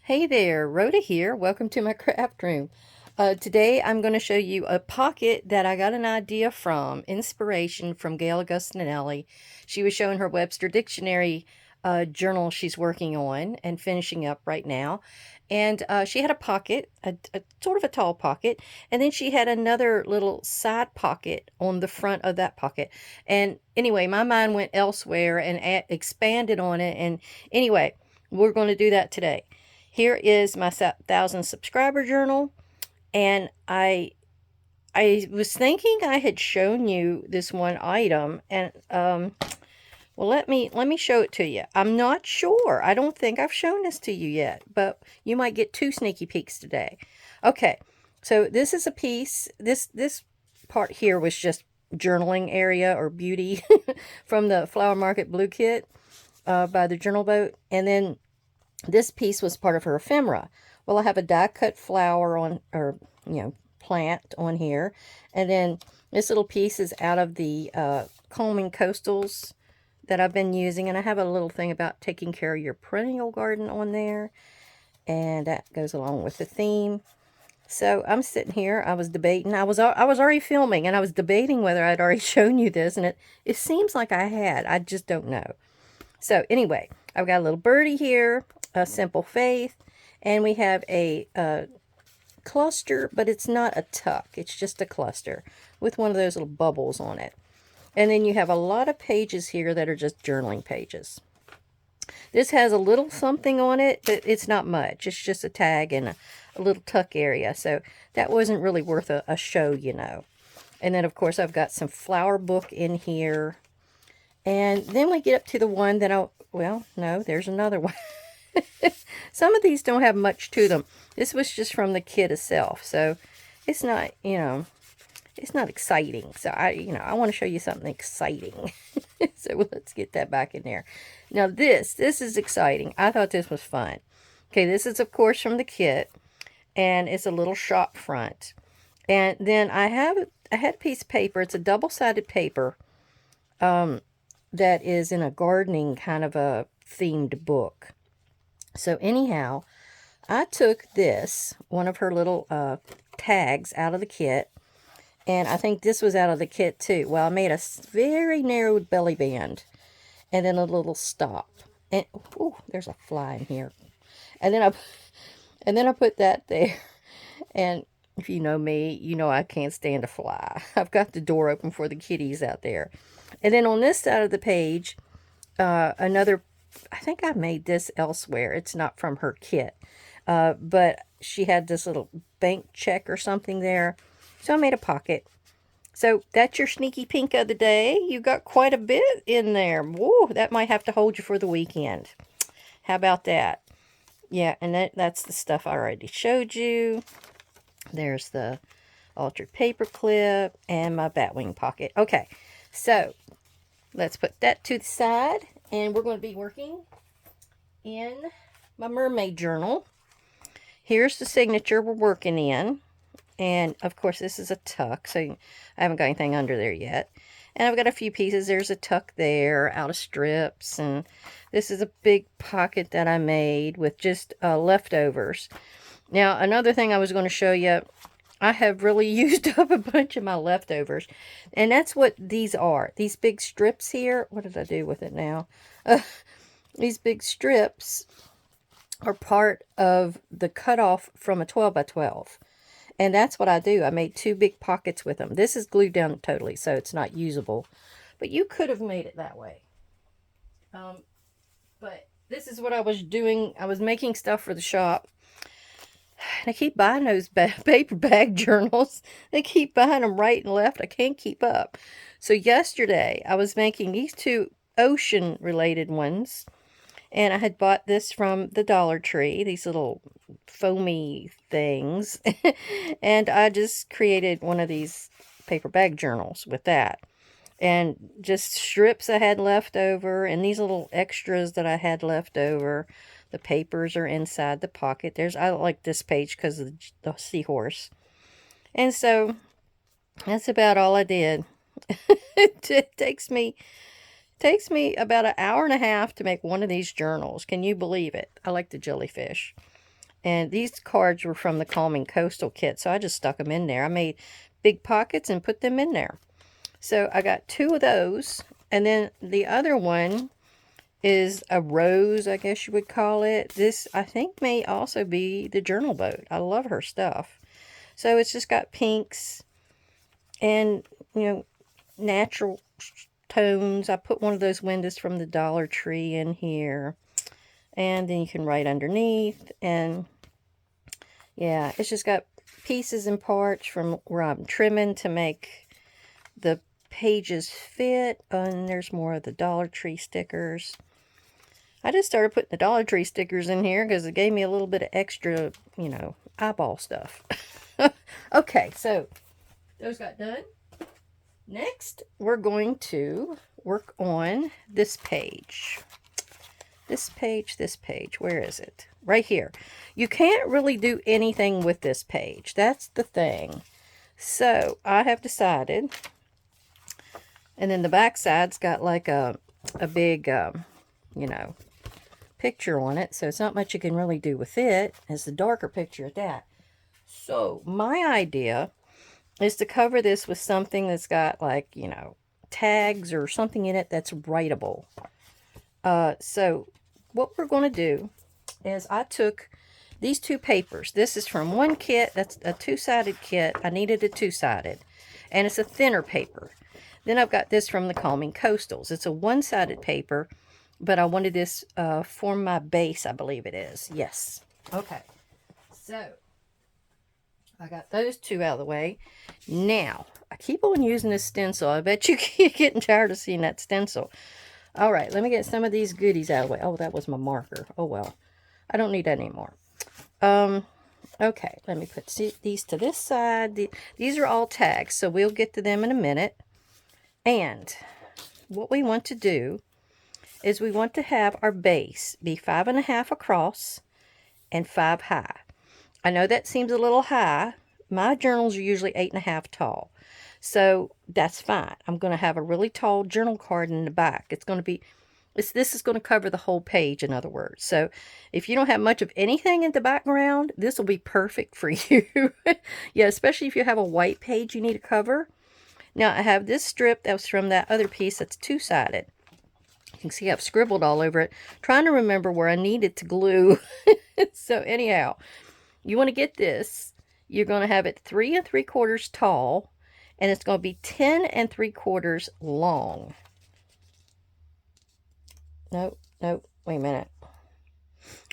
Hey there, Rhoda here. Welcome to my craft room. Today I'm going to show you a pocket that I got an idea from, inspiration from Gayle Agostinelli. She was showing her Webster Dictionary journal she's working on and finishing up right now. And she had a pocket, a sort of a tall pocket, and then she had another little side pocket on the front of that pocket. And anyway, my mind went elsewhere and expanded on it. And anyway, we're going to do that today. Here is my 1,000 subscriber journal, and I was thinking I had shown you this one item, and well, let me show it to you. I'm not sure. I don't think I've shown this to you yet, but you might get two sneaky peeks today. Okay, so this is a piece. This part here was just journaling area or beauty from the Flower Market Blue Kit by the Journal Boat, and then this piece was part of her ephemera. Well, I have a die cut flower on, or, plant on here. And then this little piece is out of the Combing Coastals that I've been using. And I have a little thing about taking care of your perennial garden on there. And that goes along with the theme. So I'm sitting here. I was debating. I was already filming, and I was debating whether I'd already shown you this. And it seems like I had. I just don't know. So anyway, I've got a little birdie here, a simple faith, and we have a cluster, but it's not a tuck. It's just a cluster with one of those little bubbles on it. And then you have a lot of pages here that are just journaling pages. This has a little something on it, but it's not much. It's just a tag and a little tuck area. So that wasn't really worth a show. And then, of course, I've got some flower book in here. And then we get up to the one that well, no, there's another one. Some of these don't have much to them. This was just from the kit itself. So it's not, it's not exciting. So I want to show you something exciting. So let's get that back in there. Now this is exciting. I thought this was fun. Okay, this is of course from the kit. And it's a little shop front. And then I had a piece of paper. It's a double-sided paper. That is in a gardening kind of a themed book. So anyhow, I took this, one of her little tags out of the kit, and I think this was out of the kit too. Well, I made a very narrowed belly band, and then a little stop. And oh, there's a fly in here. And then I put that there. And if you know me, you know I can't stand a fly. I've got the door open for the kitties out there. And then on this side of the page, another, I think I made this elsewhere. It's not from her kit. But she had this little bank check or something there. So I made a pocket. So that's your sneaky pink of the day. You got quite a bit in there. Whoa, that might have to hold you for the weekend. How about that? Yeah, and that's the stuff I already showed you. There's the altered paper clip and my batwing pocket. Okay, so let's put that to the side, and we're going to be working in my mermaid journal. Here's the signature we're working in, and of course this is a tuck, so I haven't got anything under there yet. And I've got a few pieces. There's a tuck there out of strips, and this is a big pocket that I made with just leftovers. Now, another thing I was going to show you, I have really used up a bunch of my leftovers. And that's what these are. These big strips here. What did I do with it now? These big strips are part of the cutoff from a 12 by 12. And that's what I do. I made two big pockets with them. This is glued down totally, so it's not usable. But you could have made it that way. But this is what I was doing. I was making stuff for the shop. And I keep buying those paper bag journals. They keep buying them right and left. I can't keep up. So yesterday, I was making these two ocean-related ones. And I had bought this from the Dollar Tree, these little foamy things. And I just created one of these paper bag journals with that. And just strips I had left over, and these little extras that I had left over. The papers are inside the pocket. I like this page because of the seahorse. And so that's about all I did. It takes me about an hour and a half to make one of these journals. Can you believe it? I like the jellyfish. And these cards were from the Calming Coastal kit, so I just stuck them in there. I made big pockets and put them in there. So I got 2 of those. And then the other one is a rose, I guess you would call it. This, I think, may also be the journal boat. I love her stuff. So it's just got pinks and, you know, natural tones. I put one of those windows from the Dollar Tree in here. And then you can write underneath. And yeah, it's just got pieces and parts from where I'm trimming to make the pages fit. And there's more of the Dollar Tree stickers. I just started putting the Dollar Tree stickers in here because it gave me a little bit of extra, you know, eyeball stuff. Okay, so those got done. Next, we're going to work on this page. This page. Where is it? Right here. You can't really do anything with this page. That's the thing. So, I have decided, and then the back side's got like a big, you know, picture on it. So, it's not much you can really do with it. It's the darker picture at that. So, my idea is to cover this with something that's got like, you know, tags or something in it that's writable. So what we're going to do is I took these 2 papers. This is from one kit. That's a 2-sided kit. I needed a 2-sided. And it's a thinner paper. Then I've got this from the Calming Coastals. It's a 1-sided paper, but I wanted this for my base, I believe it is. Yes. Okay. So I got those 2 out of the way. Now, I keep on using this stencil. I bet you keep getting tired of seeing that stencil. All right, let me get some of these goodies out of the way. Oh, that was my marker. Oh, well. I don't need that anymore. Okay, let me put these to this side. These are all tags, so we'll get to them in a minute. And what we want to do is we want to have our base be 5.5 across and 5 high. I know that seems a little high. My journals are usually 8.5 tall. So that's fine. I'm going to have a really tall journal card in the back. It's going to be, this is going to cover the whole page, in other words. So if you don't have much of anything in the background, this will be perfect for you. Yeah, especially if you have a white page you need to cover. Now I have this strip that was from that other piece that's 2-sided. You can see I've scribbled all over it, trying to remember where I needed to glue. So anyhow, you want to get this. You're going to have it 3 3/4 tall. And it's going to be 10 3/4 long. Nope, wait a minute.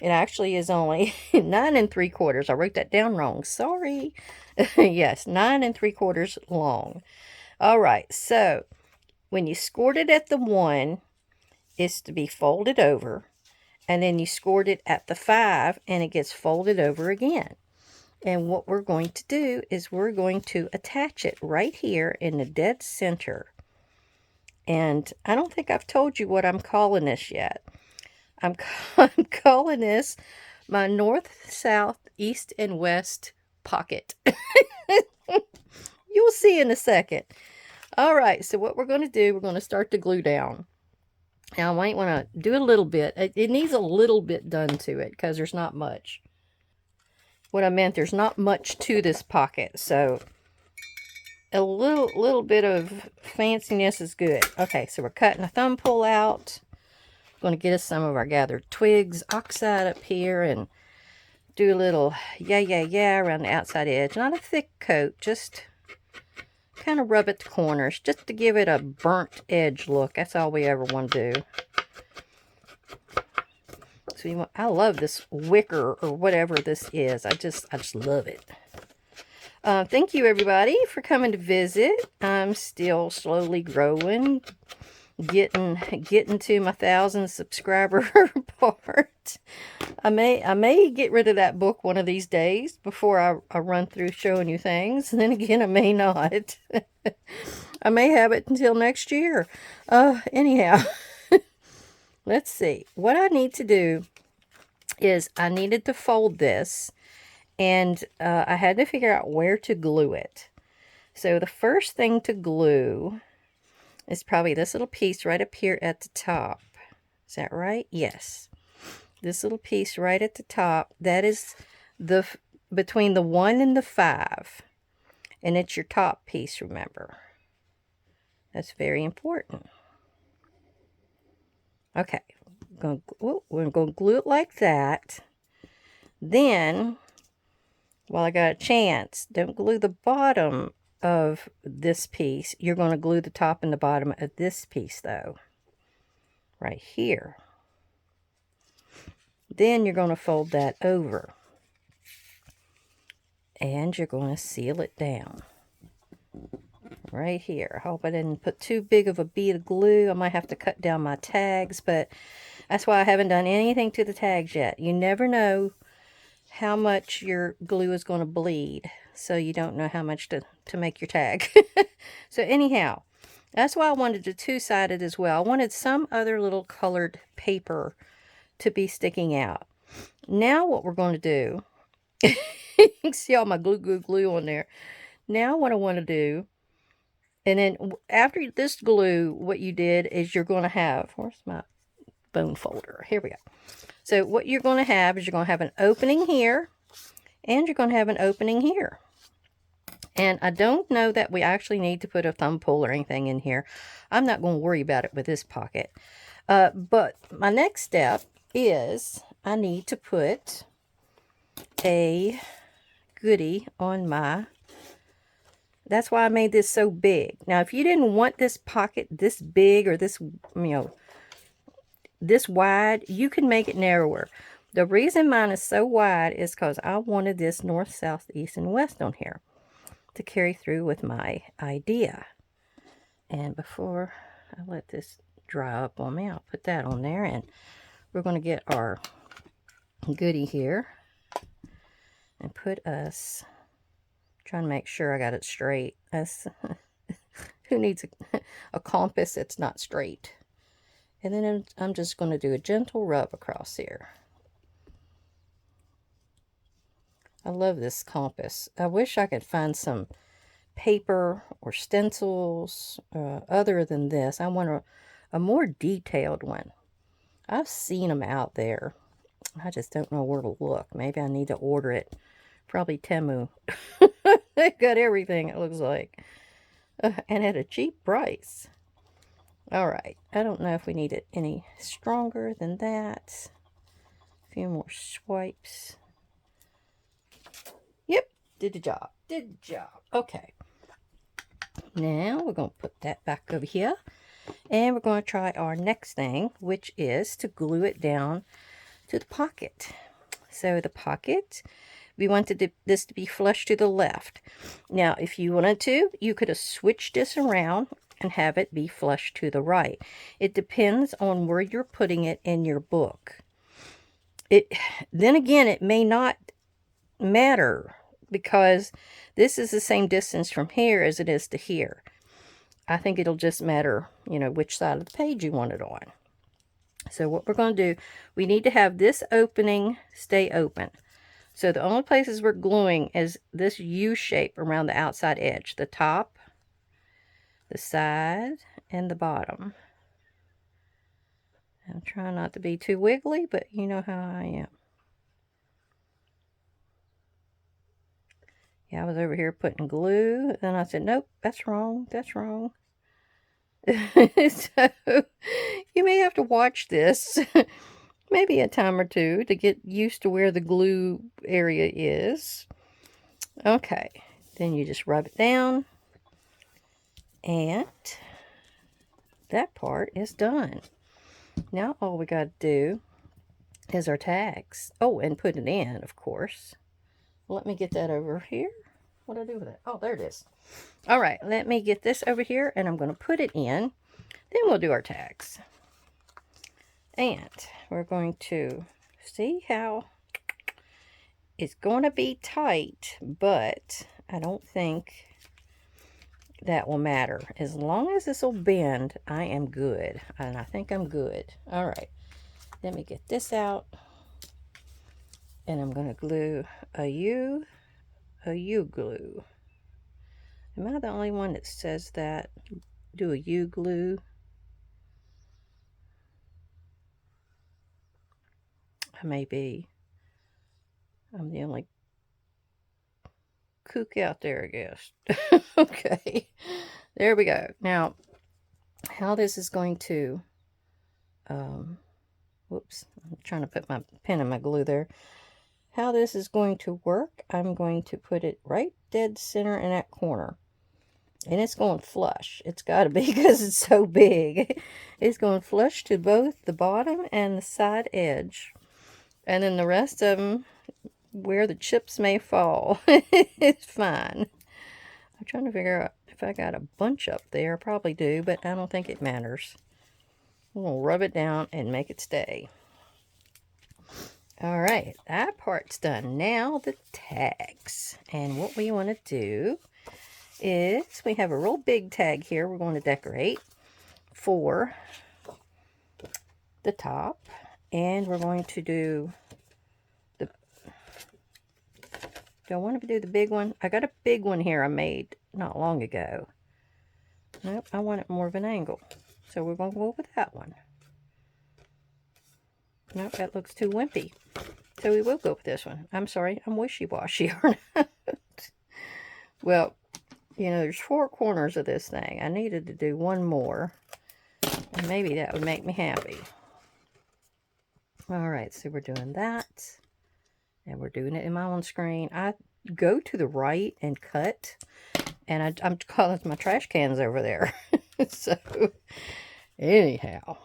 It actually is only 9 3/4. I wrote that down wrong. Sorry. Yes, 9 3/4 long. All right, so when you scored it at the 1, it's to be folded over. And then you scored it at the 5, and it gets folded over again. And what we're going to do is we're going to attach it right here in the dead center. And I don't think I've told you what I'm calling this yet. I'm calling this my north, south, east, and west pocket. You'll see in a second. All right, so what we're going to do, we're going to start to glue down. Now, I might want to do a little bit. It needs a little bit done to it because there's not much. What I meant, there's not much to this pocket, so a little bit of fanciness is good. Okay, so we're cutting a thumb pull out. Going to get us some of our gathered twigs, oxide up here, and do a little yeah around the outside edge. Not a thick coat, just kind of rub at the corners, just to give it a burnt edge look. That's all we ever want to do. So I love this wicker or whatever this is. I just love it. Thank you everybody for coming to visit. I'm still slowly growing, getting to my 1,000 subscriber part. I may get rid of that book one of these days before I run through showing you things. And then again, I may not. I may have it until next year. Anyhow. Let's see. What I need to do is I needed to fold this, and I had to figure out where to glue it. So the first thing to glue is probably this little piece right up here at the top. Is that right? Yes. This little piece right at the top. That is the between the 1 and the 5. And it's your top piece, remember. That's very important. Okay, we're going to glue it like that. Then, while I got a chance, don't glue the bottom of this piece. You're going to glue the top and the bottom of this piece, though. Right here. Then you're going to fold that over. And you're going to seal it down. Right here. I hope I didn't put too big of a bead of glue. I might have to cut down my tags, but that's why I haven't done anything to the tags yet. You never know how much your glue is going to bleed, so you don't know how much to make your tag. So anyhow, that's why I wanted a two-sided as well. I wanted some other little colored paper to be sticking out. Now what we're going to do, you can see all my glue on there. Now what I want to do, and then after this glue, what you did is you're going to have, where's my bone folder? Here we go. So what you're going to have is you're going to have an opening here, and you're going to have an opening here. And I don't know that we actually need to put a thumb pull or anything in here. I'm not going to worry about it with this pocket. But my next step is I need to put a goodie on my... That's why I made this so big. Now, if you didn't want this pocket this big or this, this wide, you can make it narrower. The reason mine is so wide is because I wanted this north, south, east, and west on here to carry through with my idea. And before I let this dry up on me, I'll put that on there, and we're going to get our goodie here and put us, trying to make sure I got it straight. That's who needs a compass that's not straight? And then I'm just going to do a gentle rub across here. I love this compass. I wish I could find some paper or stencils other than this. I want a more detailed one. I've seen them out there. I just don't know where to look. Maybe I need to order it. Probably Temu. They've got everything, it looks like. And at a cheap price. Alright. I don't know if we need it any stronger than that. A few more swipes. Yep. Did the job. Did the job. Okay. Now we're going to put that back over here. And we're going to try our next thing, which is to glue it down to the pocket. So the pocket, we wanted this to be flush to the left. Now, if you wanted to, you could have switched this around and have it be flush to the right. It depends on where you're putting it in your book. Then again, it may not matter because this is the same distance from here as it is to here. I think it'll just matter, which side of the page you want it on. So what we're going to do, we need to have this opening stay open. So the only places we're gluing is this U shape around the outside edge. The top, the side, and the bottom. I'm trying not to be too wiggly, but you know how I am. Yeah, I was over here putting glue. Then I said, nope, that's wrong. That's wrong. So you may have to watch this maybe a time or two to get used to where the glue area is. Okay, then you just rub it down, and that part is done. Now all we got to do is our tags. Oh, and put it in, of course. Let me get that over here. What do I do with it? Oh, there it is. All right, let me get this over here, and I'm going to put it in. Then we'll do our tags. And we're going to see how it's going to be tight, but I don't think that will matter. As long as this will bend, I am good. And I think I'm good. All right, let me get this out. And I'm going to glue a U glue. Am I the only one that says that? Do a U glue? I may be. I'm the only kook out there, I guess. Okay, there we go. Now, how this is going to, whoops, I'm trying to put my pen in my glue there. How this is going to work, I'm going to put it right dead center in that corner. And it's going flush. It's got to be because it's so big. It's going flush to both the bottom and the side edge. And then the rest of them, where the chips may fall, it's fine. I'm trying to figure out if I got a bunch up there. I probably do, but I don't think it matters. We'll rub it down and make it stay. All right, that part's done. Now the tags. And what we want to do is we have a real big tag here we're going to decorate for the top. And we're going to do the... Do I want to do the big one? I got a big one here I made not long ago. Nope, I want it more of an angle. So we're going to go with that one. Nope, that looks too wimpy. So we will go with this one. I'm sorry, I'm wishy-washy. Well, you know, there's 4 corners of this thing. I needed to do one more. And maybe that would make me happy. Alright, so we're doing that. And we're doing it in my own screen. I go to the right and cut. And I'm calling my trash cans over there. So, anyhow.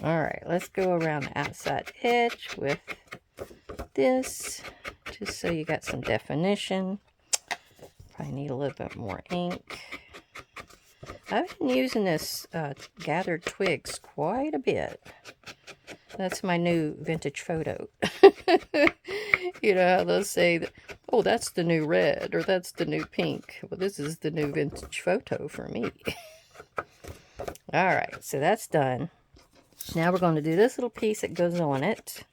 Alright, let's go around the outside edge with this. Just so you got some definition. Probably need a little bit more ink. I've been using this gathered twigs quite a bit. That's my new vintage photo. You know how they'll say, that, oh, that's the new red, or that's the new pink. Well, this is the new vintage photo for me. Alright, so that's done. Now we're going to do this little piece that goes on it.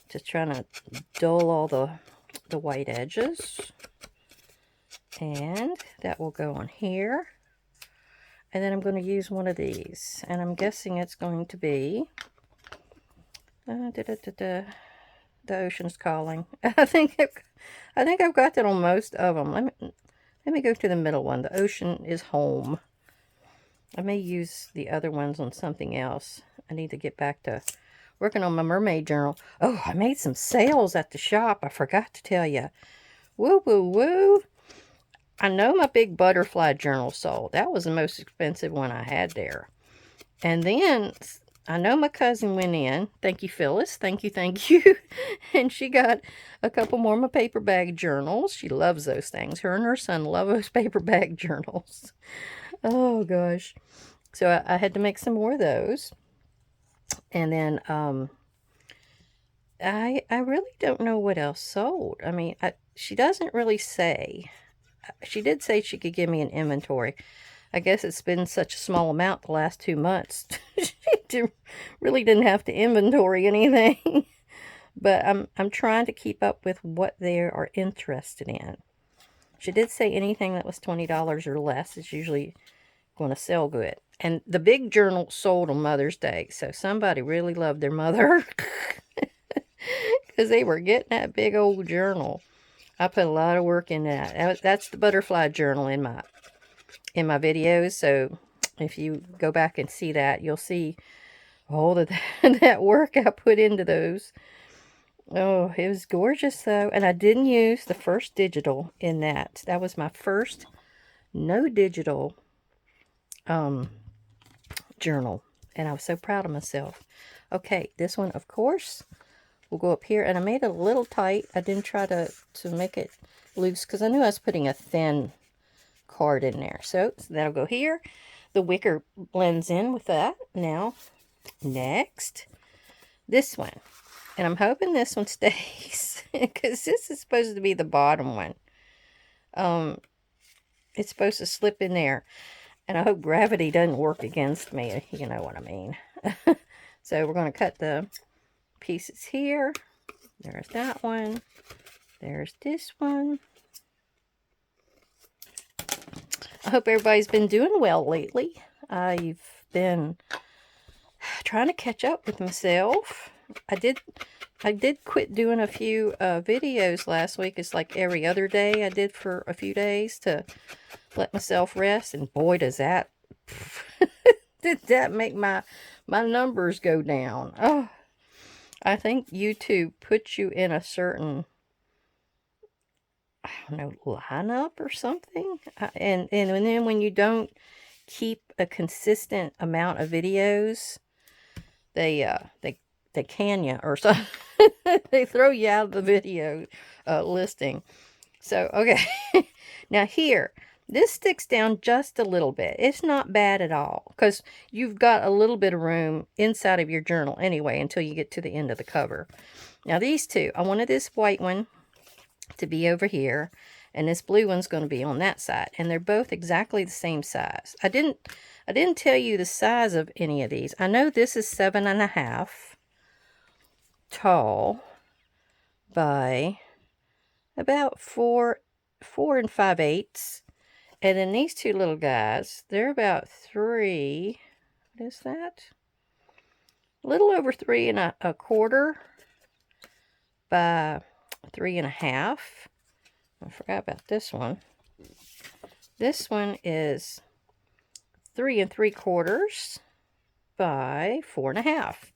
Just trying to dull all the white edges. And that will go on here. And then I'm going to use one of these. And I'm guessing it's going to be... the ocean's calling. I think I've got that on most of them. Let me go to the middle one. The ocean is home. I may use the other ones on something else. I need to get back to working on my mermaid journal. Oh, I made some sales at the shop. I forgot to tell you. Woo, woo, woo. I know my big butterfly journal sold. That was the most expensive one I had there. And then I know my cousin went in. Thank you, Phyllis. Thank you, thank you. And she got a couple more of my paper bag journals. She loves those things. Her and her son love those paper bag journals. Oh, gosh. So I had to make some more of those. And then I really don't know what else sold. I mean, she doesn't really say. She did say she could give me an inventory. I guess it's been such a small amount the last 2 months. She really didn't have to inventory anything. But I'm trying to keep up with what they are interested in. She did say anything that was $20 or less is usually going to sell good. And the big journal sold on Mother's Day. So somebody really loved their mother. Because they were getting that big old journal. I put a lot of work in that. That's the butterfly journal in my videos. So if you go back and see that, you'll see all that work I put into those. Oh, it was gorgeous though. And I didn't use the first digital in that. That was my first no digital journal. And I was so proud of myself. Okay, this one, of course, will go up here. And I made it a little tight. I didn't try to make it loose because I knew I was putting a thin card in there. So that'll go here. The wicker blends in with that. Now, next, this one. And I'm hoping this one stays because this is supposed to be the bottom one. It's supposed to slip in there. And I hope gravity doesn't work against me. You know what I mean. So we're going to cut the pieces here. There's that one. There's this one. I hope everybody's been doing well lately. I've been trying to catch up with myself. I I did quit doing a few videos last week. It's like every other day I did for a few days to let myself rest. And boy, does that, did that make my numbers go down. Oh, I think YouTube puts you in a certain, I don't know, lineup or something. And then when you don't keep a consistent amount of videos, they can you or something. They throw you out of the video listing. So, okay. Now here, this sticks down just a little bit. It's not bad at all because you've got a little bit of room inside of your journal anyway until you get to the end of the cover. Now these two, I wanted this white one to be over here and this blue one's going to be on that side, and they're both exactly the same size. I didn't tell you the size of any of these. I know this is 7.5 tall by about 4 and 5/8, and then these two little guys, they're about 3, what is that, a little over 3 and a quarter by 3.5. I forgot about this one. This one is 3 3/4 by 4.5.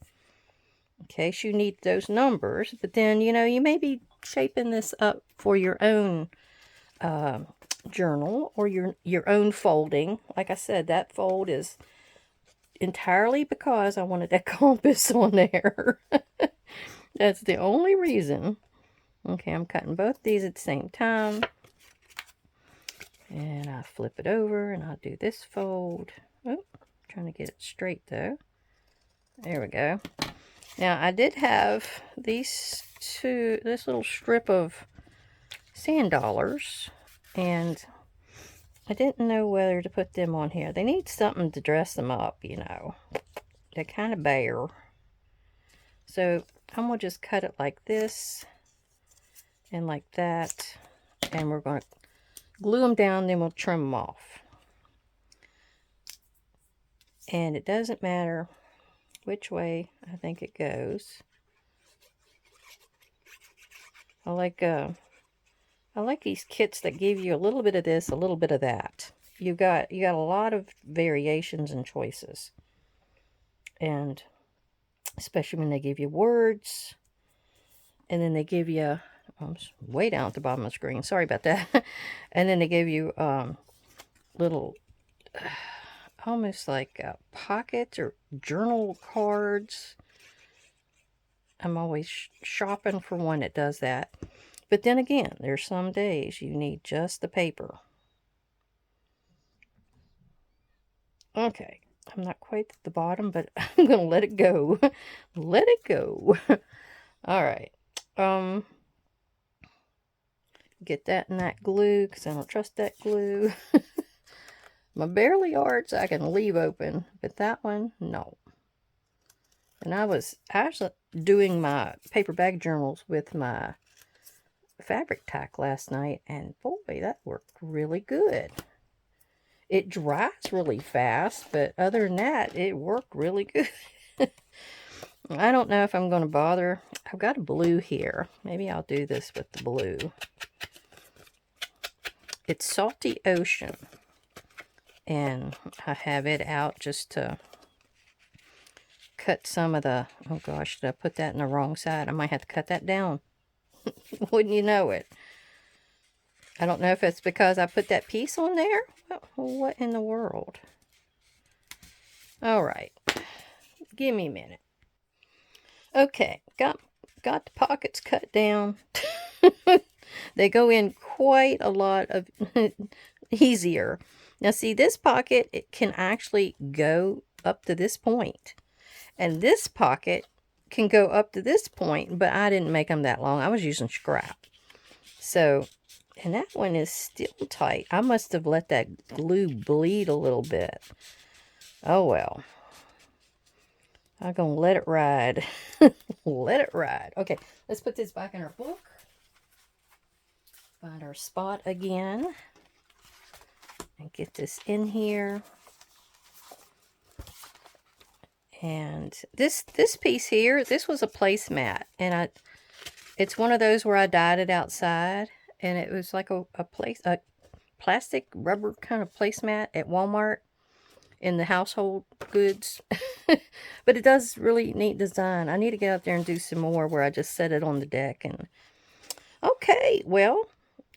In case you need those numbers, but then, you know, you may be shaping this up for your own journal or your own folding. Like I said, that fold is entirely because I wanted that compass on there. That's the only reason. Okay, I'm cutting both these at the same time. And I flip it over and I'll do this fold. Oh, trying to get it straight though. There we go. Now I did have this little strip of sand dollars, and I didn't know whether to put them on here. They need something to dress them up, you know. They're kind of bare. So I'm going to just cut it like this and like that. And we're going to glue them down, then we'll trim them off. And it doesn't matter which way I think it goes. I like these kits that give you a little bit of this, a little bit of that. You got a lot of variations and choices. And especially when they give you words, and then they give you, I'm way down at the bottom of the screen, sorry about that. And then they give you little almost like pockets or journal cards. I'm always shopping for one that does that. But then again, there's some days you need just the paper. Okay, I'm not quite at the bottom, but I'm going to let it go. Let it go. All right. Get that in that glue because I don't trust that glue. My barely arts I can leave open, but that one, no. And I was actually doing my paper bag journals with my fabric tack last night, and boy, that worked really good. It dries really fast, but other than that, it worked really good. I don't know if I'm going to bother. I've got a blue here. Maybe I'll do this with the blue. It's Salty Ocean, and I have it out just to cut some of the, oh gosh, did I put that in the wrong side? I might have to cut that down. Wouldn't you know it? I don't know if it's because I put that piece on there. What in the world? All right. Give me a minute. Okay, got the pockets cut down. They go in quite a lot of easier. Now see, this pocket, it can actually go up to this point. And this pocket can go up to this point, but I didn't make them that long. I was using scrap. So, and that one is still tight. I must have let that glue bleed a little bit. Oh well. I'm going to let it ride. Let it ride. Okay, let's put this back in our book. Find our spot again. And get this in here. And this piece here, this was a placemat, and it's one of those where I dyed it outside, and it was like a plastic rubber kind of placemat at Walmart in the household goods. But it does really neat design. I need to get out there and do some more where I just set it on the deck. And okay, well,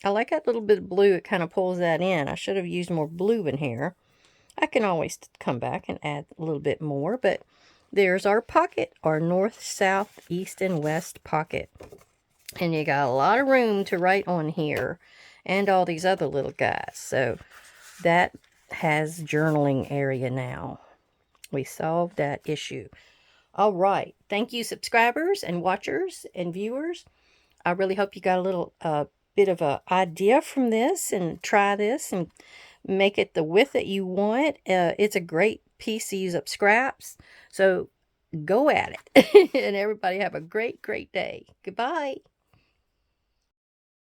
I like that little bit of blue. It kind of pulls that in. I should have used more blue in here. I can always come back and add a little bit more, but there's our pocket, our north, south, east, and west pocket. And you got a lot of room to write on here and all these other little guys. So that has journaling area now. We solved that issue. All right. Thank you, subscribers and watchers and viewers. I really hope you got a little bit of an idea from this, and try this and make it the width that you want. It's a great piece to use up scraps. So go at it. And everybody have a great, great day. Goodbye.